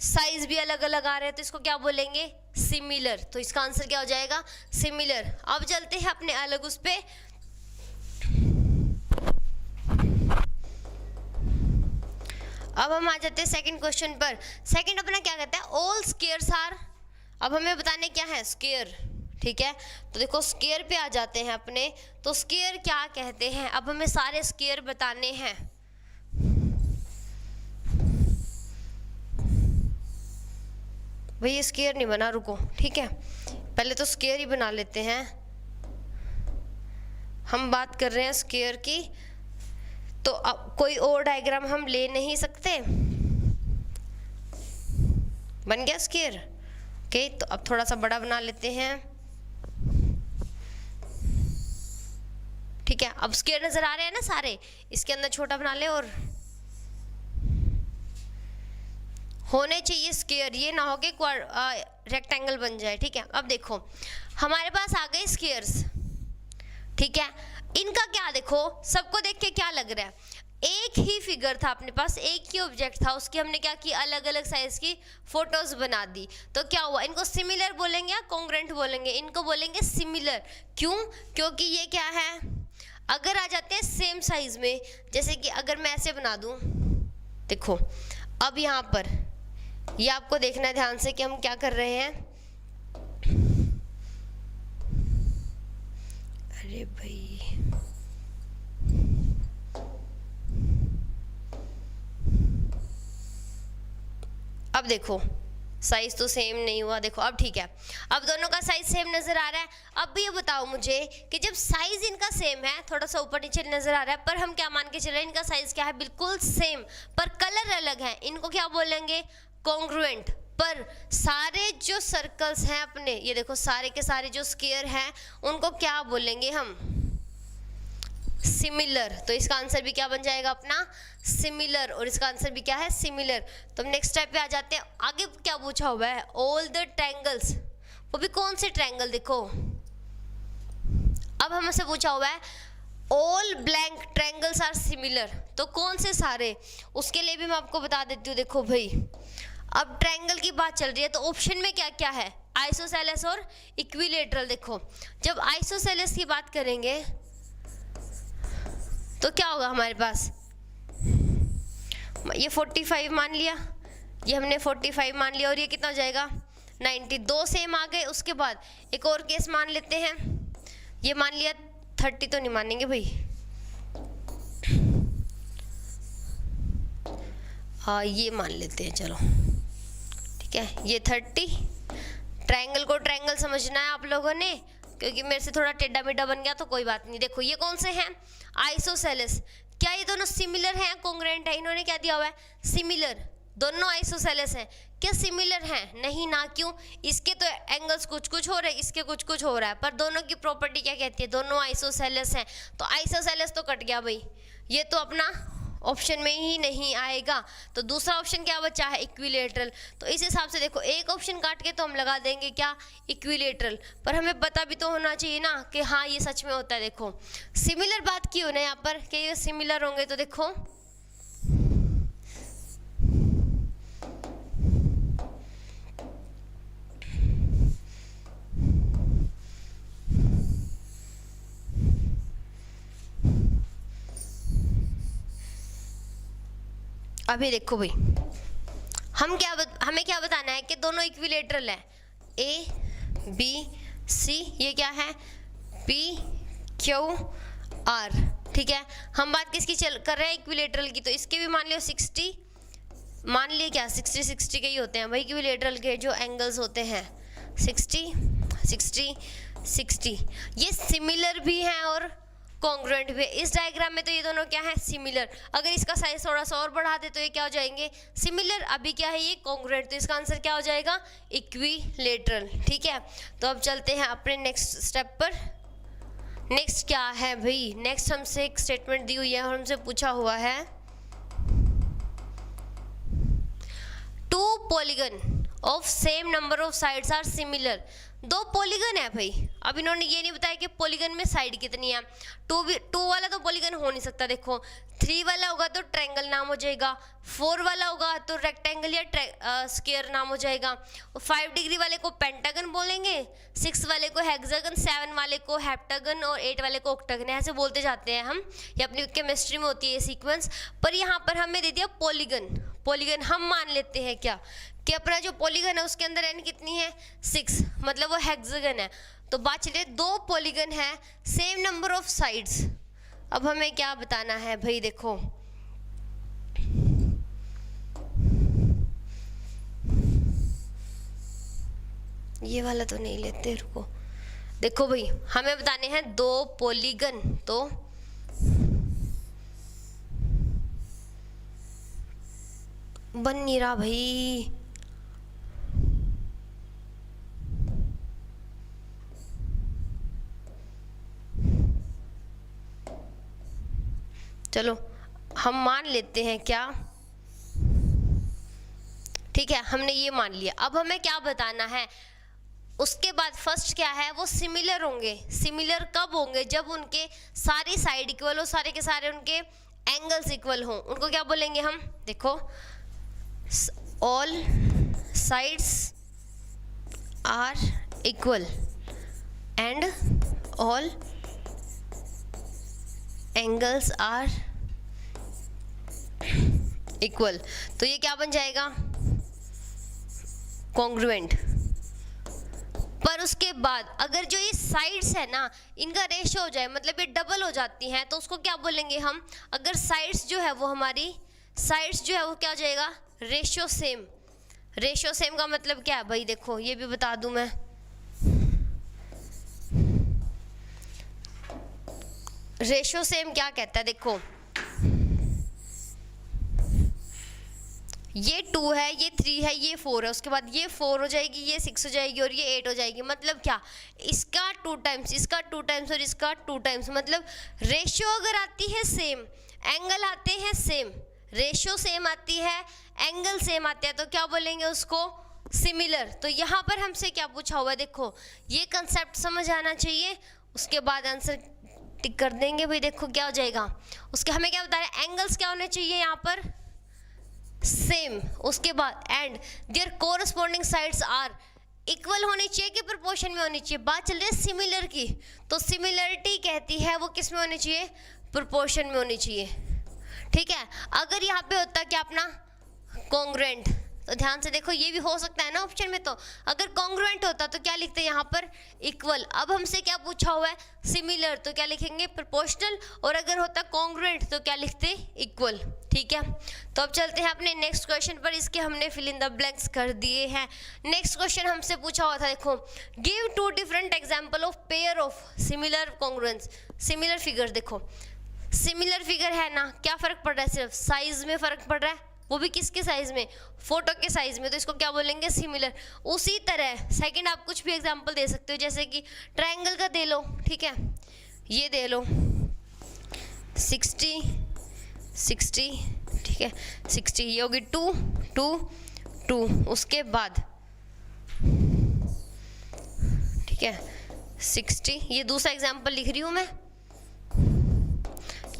साइज भी अलग अलग आ रहे हैं, तो इसको क्या बोलेंगे, सिमिलर। तो इसका आंसर क्या हो जाएगा, सिमिलर। अब चलते हैं अपने अलग उस पे, अब हम आ जाते हैं सेकंड क्वेश्चन पर। सेकंड अपना क्या कहता है, ऑल स्क्वायर्स आर, अब हमें बताने क्या है, स्क्वायर, ठीक है। तो देखो स्क्वायर पे आ जाते हैं अपने, तो स्क्वायर क्या कहते हैं, अब हमें सारे स्क्वायर बताने हैं। भाई स्क्वायर नहीं बना, रुको, ठीक है, पहले तो स्क्वायर ही बना लेते हैं। हम बात कर रहे हैं स्क्वायर की, तो अब कोई और डायग्राम हम ले नहीं सकते, बन गया स्क्वायर, ओके। तो अब थोड़ा सा बड़ा बना लेते हैं, ठीक है। अब स्क्वायर नजर आ रहे हैं ना सारे, इसके अंदर छोटा बना ले, और होने चाहिए स्क्वायर, ये ना हो कि रेक्टेंगल बन जाए, ठीक है। अब देखो हमारे पास आ गए स्क्वायर्स, ठीक है। इनका क्या, देखो सबको देख के क्या लग रहा है, एक ही फिगर था अपने पास, एक ही ऑब्जेक्ट था, उसकी हमने क्या की, अलग अलग साइज की फोटोज बना दी। तो क्या हुआ, इनको सिमिलर बोलेंगे या कॉन्ग्रुएंट बोलेंगे, इनको बोलेंगे सिमिलर। क्यों, क्योंकि ये क्या है, अगर आ जाते हैं सेम साइज में, जैसे कि अगर मैं ऐसे बना दूं, देखो अब यहाँ पर ये आपको देखना है ध्यान से कि हम क्या कर रहे हैं। अरे भाई अब देखो साइज तो सेम नहीं हुआ, देखो अब ठीक है, अब दोनों का साइज सेम नजर आ रहा है। अब ये बताओ मुझे कि जब साइज इनका सेम है, थोड़ा सा ऊपर नीचे नजर आ रहा है, पर हम क्या मान के चल रहे हैं, इनका साइज क्या है, बिल्कुल सेम, पर कलर अलग है, इनको क्या बोलेंगे, कॉन्ग्रुएंट। पर सारे जो सर्कल्स हैं अपने, ये देखो सारे के सारे जो स्क्वायर हैं, उनको क्या बोलेंगे हम, सिमिलर। तो इसका आंसर भी क्या बन जाएगा अपना, सिमिलर, और इसका आंसर भी क्या है, सिमिलर। तो हम नेक्स्ट टाइप पे आ जाते हैं। आगे क्या पूछा हुआ है, ऑल द ट्रायंगल्स, वो भी कौन से ट्रायंगल, देखो अब हमसे पूछा हुआ है all blank triangles are similar, तो कौन से सारे, उसके लिए भी मैं आपको बता देती हूँ। देखो भाई अब ट्रायंगल की बात चल रही है, तो ऑप्शन में क्या क्या है, आइसोसेलेस और इक्विलेटरल। देखो जब आइसोसेलेस की बात करेंगे तो क्या होगा हमारे पास, ये 45 मान लिया, ये हमने 45 मान लिया, और ये कितना हो जाएगा 90, दो सेम आ गए। उसके बाद एक और केस मान लेते हैं, ये मान लिया 30 तो नहीं मानेंगे भाई, हाँ ये मान लेते हैं, चलो ठीक है, ये 30। ट्रायंगल को ट्रायंगल समझना है आप लोगों ने, क्योंकि मेरे से थोड़ा टेढ़ा मेढ़ा बन गया तो कोई बात नहीं। देखो ये कौन से हैं, आइसोसेलेस, क्या ये दोनों सिमिलर हैं, कॉन्ग्रुएंट है, इन्होंने क्या दिया हुआ है, सिमिलर, दोनों आइसोसेलेस हैं, क्या सिमिलर हैं, नहीं ना, क्यों, इसके तो एंगल्स कुछ कुछ हो रहे हैं, इसके कुछ कुछ हो रहा है, पर दोनों की प्रॉपर्टी क्या कहती है, दोनों आइसोसेलेस हैं। तो आइसोसेलेस तो कट गया भाई, ये तो अपना ऑप्शन में ही नहीं आएगा। तो दूसरा ऑप्शन क्या बचा है, इक्विलेटरल। तो इस हिसाब से देखो एक ऑप्शन काट के तो हम लगा देंगे क्या, इक्विलेटरल, पर हमें पता भी तो होना चाहिए ना कि हाँ ये सच में होता है। देखो सिमिलर बात की हो ना यहाँ पर कि ये सिमिलर होंगे, तो देखो अभी देखो भाई, हमें क्या बताना है कि दोनों इक्विलेटरल है, ए बी सी, ये क्या है पी क्यू आर, ठीक है। हम बात किसकी कर रहे हैं, इक्विलेटरल की, तो इसके भी मान लियो 60, मान लिए क्या 60 के ही होते हैं भाई इक्विलेटरल के जो एंगल्स होते हैं, 60, ये सिमिलर भी हैं और कॉन्ग्रुएंट भी है। इस डायग्राम में तो ये दोनों क्या है, सिमिलर। अगर इसका साइज थोड़ा सा और बढ़ा दे तो ये क्या हो जाएंगे, सिमिलर। अभी क्या है, ये कॉन्ग्रुएंट, तो इसका आंसर क्या हो जाएगा, इक्विलेटरल, ठीक है। तो अब चलते हैं अपने नेक्स्ट स्टेप पर। नेक्स्ट क्या है भाई, नेक्स्ट हमसे एक स्टेटमेंट दी हुई है और हमसे पूछा हुआ है, 2 polygon of same number of sides are similar. 2 polygon है भाई, अब इन्होंने ये नहीं बताया कि पॉलीगन में साइड कितनी है। 2 वाला तो पॉलीगन हो नहीं सकता, देखो 3 वाला होगा तो ट्रायंगल नाम हो जाएगा, 4 वाला होगा तो रेक्टेंगल या स्क्वायर नाम हो जाएगा, 5 डिग्री वाले को पेंटागन बोलेंगे, 6 वाले को हेक्सागन, 7 वाले को हेप्टागन और 8 वाले को ऑक्टागन, ऐसे बोलते जाते हैं हम। ये अपनी केमिस्ट्री में होती है ये सीक्वेंस। पर यहाँ पर हमें दे दिया पॉलीगन हम मान लेते हैं क्या कि अपना जो पॉलीगन है उसके अंदर एन कितनी है, 6, मतलब वो हेक्सागन है। तो बात चलिए 2 पॉलीगन है, सेम नंबर ऑफ साइड्स। अब हमें क्या बताना है भाई, देखो ये वाला तो नहीं लेते, रुको, देखो भाई हमें बताने हैं 2 पॉलीगन, तो बन नहीं रहा भाई, चलो हम मान लेते हैं क्या, ठीक है, हमने ये मान लिया। अब हमें क्या बताना है, उसके बाद फर्स्ट क्या है, वो सिमिलर होंगे। सिमिलर कब होंगे, जब उनके सारी साइड इक्वल हो, सारे के सारे उनके एंगल्स इक्वल हो। उनको क्या बोलेंगे हम, देखो all sides are equal and all angles are equal, तो ये क्या बन जाएगा, कॉन्ग्रुएंट। पर उसके बाद अगर जो ये साइड्स है ना, इनका रेशियो हो जाए, मतलब ये डबल हो जाती हैं, तो उसको क्या बोलेंगे हम, अगर साइड्स जो है वो हमारी साइड्स जो है वो क्या हो जाएगा, रेशियो सेम। रेशियो सेम का मतलब क्या है भाई, देखो ये भी बता दूं मैं, रेशियो सेम क्या कहता है, देखो ये 2 है, ये 3 है, ये 4 है, उसके बाद ये 4 हो जाएगी, ये 6 हो जाएगी और ये 8 हो जाएगी। मतलब क्या, इसका 2 टाइम्स, इसका 2 टाइम्स और इसका 2 टाइम्स, मतलब रेशियो अगर आती है सेम, एंगल आते हैं सेम, रेशियो सेम आती है, एंगल सेम आते हैं, तो क्या बोलेंगे उसको, सिमिलर। तो यहाँ पर हमसे क्या पूछा हुआ है, देखो ये कंसेप्ट समझ आना चाहिए, उसके बाद आंसर टिक कर देंगे भाई। देखो क्या हो जाएगा, उसके हमें क्या बता रहे हैं, एंगल्स क्या होने चाहिए यहाँ पर, सेम, उसके बाद and their corresponding sides are equal होनी चाहिए कि प्रोपोर्शन में होनी चाहिए। बात चल रही है सिमिलर की, तो सिमिलरिटी कहती है वो किस में होनी चाहिए, प्रोपोर्शन में होनी चाहिए, ठीक है। अगर यहाँ पे होता क्या अपना कॉन्ग्रुएंट, तो ध्यान से देखो ये भी हो सकता है ना ऑप्शन में, तो अगर कॉन्ग्रुएंट होता तो क्या लिखते हैं यहाँ पर, इक्वल। अब हमसे क्या पूछा हुआ है, सिमिलर, तो क्या लिखेंगे, प्रोपोर्शनल, और अगर होता कॉन्ग्रुएंट तो क्या लिखते, इक्वल, ठीक है। तो अब चलते हैं अपने नेक्स्ट क्वेश्चन पर, इसके हमने फिल इन द ब्लैंक्स कर दिए हैं। नेक्स्ट क्वेश्चन हमसे पूछा हुआ था, देखो give 2 different example of pair of similar congruence, similar figure. देखो सिमिलर फिगर है ना, क्या फ़र्क पड़ रहा है, सिर्फ साइज में फ़र्क पड़ रहा है, वो भी किसके साइज में, फोटो के साइज में, तो इसको क्या बोलेंगे, सिमिलर। उसी तरह सेकंड आप कुछ भी एग्जांपल दे सकते हो, जैसे कि ट्रायंगल का दे लो, ठीक है, ये दे लो 60 60, ठीक है 60, ये होगी 2 2 2, उसके बाद ठीक है 60, ये दूसरा एग्जांपल लिख रही हूँ मैं,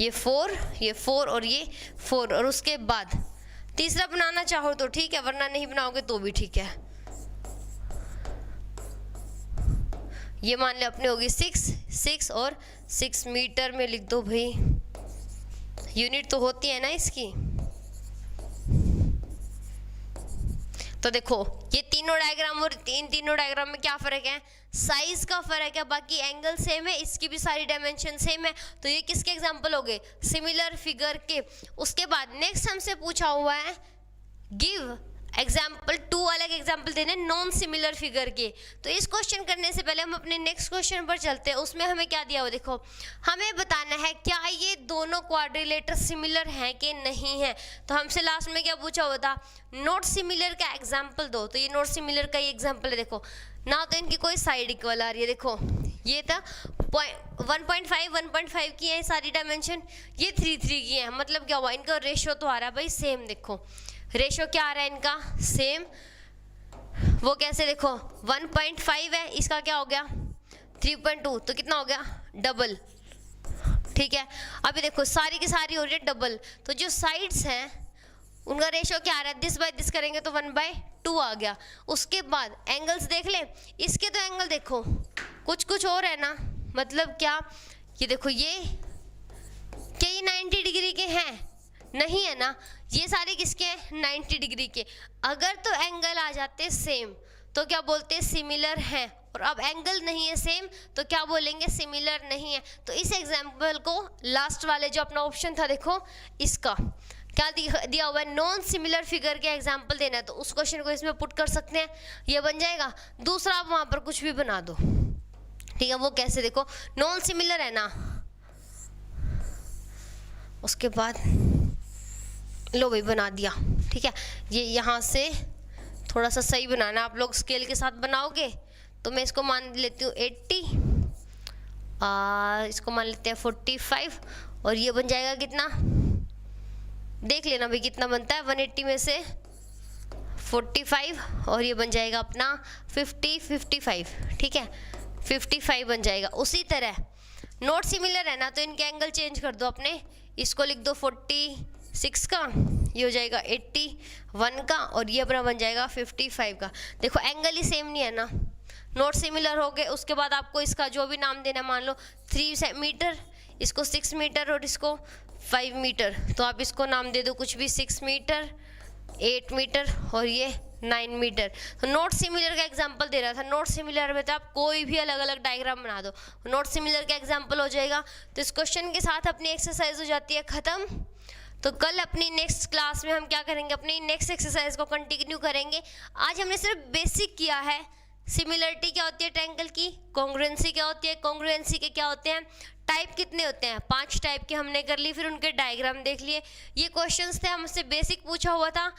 ये 4 और ये 4, और उसके बाद तीसरा बनाना चाहो तो ठीक है, वरना नहीं बनाओगे तो भी ठीक है। ये मान ले अपने होगी 6 और 6 मीटर में लिख दो भाई, यूनिट तो होती है ना इसकी। तो देखो ये तीनों डायग्राम और इन तीनों डायग्राम में क्या फ़र्क है, साइज का फ़र्क है, बाकी एंगल सेम है, इसकी भी सारी डायमेंशन सेम है। तो ये किसके एग्जांपल हो गए, सिमिलर फिगर के। उसके बाद नेक्स्ट हमसे पूछा हुआ है गिव एग्जाम्पल, 2 अलग एग्जाम्पल देने नॉन सिमिलर फिगर के। तो इस क्वेश्चन करने से पहले हम अपने नेक्स्ट क्वेश्चन पर चलते हैं। उसमें हमें क्या दिया हुआ, देखो हमें बताना है क्या ये दोनों क्वाड्रिलेटर सिमिलर हैं कि नहीं है। तो हमसे लास्ट में क्या पूछा हुआ था, नॉट सिमिलर का एग्जाम्पल दो। तो ये नॉट सिमिलर का ही एग्जाम्पल है, देखो ना तो इनकी कोई साइड इक्वल आ रही है, देखो ये था 1.5 की है सारी डायमेंशन, ये 3 की है, मतलब क्या हुआ, इनका रेशियो तो आ रहा है भाई सेम। देखो रेशियो क्या आ रहा है इनका, सेम। वो कैसे, देखो 1.5 है, इसका क्या हो गया 3.2, तो कितना हो गया डबल, ठीक है। अभी देखो सारी की सारी हो रही है डबल, तो जो साइड्स हैं उनका रेशियो क्या आ रहा है, दिस बाय दिस करेंगे तो 1/2 आ गया। उसके बाद एंगल्स देख ले, इसके तो एंगल देखो कुछ और है ना, मतलब क्या, ये देखो ये क्या ये 90 डिग्री के हैं, नहीं है ना, ये सारे किसके हैं 90 डिग्री के। अगर तो एंगल आ जाते सेम तो क्या बोलते हैं सिमिलर हैं, और अब एंगल नहीं है सेम तो क्या बोलेंगे सिमिलर नहीं है। तो इस एग्जाम्पल को लास्ट वाले जो अपना ऑप्शन था, देखो इसका क्या दिया हुआ है, नॉन सिमिलर फिगर के एग्जाम्पल देना है, तो उस क्वेश्चन को इसमें पुट कर सकते हैं, ये बन जाएगा। दूसरा आप वहाँ पर कुछ भी बना दो, ठीक है। वो कैसे, देखो नॉन सिमिलर है ना, उसके बाद लो भाई बना दिया, ठीक है। ये यहाँ से थोड़ा सा सही बनाना, आप लोग स्केल के साथ बनाओगे तो मैं इसको मान लेती हूँ 80, इसको मान लेते हैं 45, और ये बन जाएगा कितना, देख लेना भाई कितना बनता है, 180 में से 45, और ये बन जाएगा अपना 55, ठीक है 55 बन जाएगा। उसी तरह नॉट सिमिलर है ना, तो इनके एंगल चेंज कर दो अपने, इसको लिख दो 46 का, ये हो जाएगा 81 का, और ये अपना बन जाएगा 55 का। देखो एंगल ही सेम नहीं है ना, नॉट सिमिलर हो गए। उसके बाद आपको इसका जो भी नाम देना, मान लो 3 मीटर, इसको 6 मीटर और इसको 5 मीटर, तो आप इसको नाम दे दो कुछ भी, 6 मीटर 8 मीटर और ये 9 मीटर। तो नॉट सिमिलर का एग्जांपल दे रहा था, नॉट सिमिलर में तो आप कोई भी अलग अलग डायग्राम बना दो, नॉट सिमिलर का एग्जांपल हो जाएगा। तो इस क्वेश्चन के साथ अपनी एक्सरसाइज हो जाती है ख़त्म। तो कल अपनी नेक्स्ट क्लास में हम क्या करेंगे, अपनी नेक्स्ट एक्सरसाइज को कंटिन्यू करेंगे। आज हमने सिर्फ बेसिक किया है, सिमिलरिटी क्या होती है ट्रायंगल की, कॉन्ग्रुएंसी क्या होती है, कॉन्ग्रुएंसी के क्या होते हैं टाइप, कितने होते हैं 5 टाइप के हमने कर ली, फिर उनके डायग्राम देख लिए। ये क्वेश्चंस थे, हमसे बेसिक पूछा हुआ था,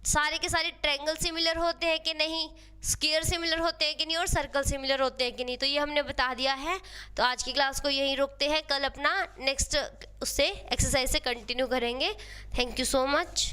सारे के सारे ट्रायंगल सिमिलर होते हैं कि नहीं, स्क्वायर सिमिलर होते हैं कि नहीं, और सर्कल सिमिलर होते हैं कि नहीं, तो ये हमने बता दिया है। तो आज की क्लास को यहीं रोकते हैं, कल अपना नेक्स्ट उससे एक्सरसाइज से कंटिन्यू करेंगे। Thank you so much.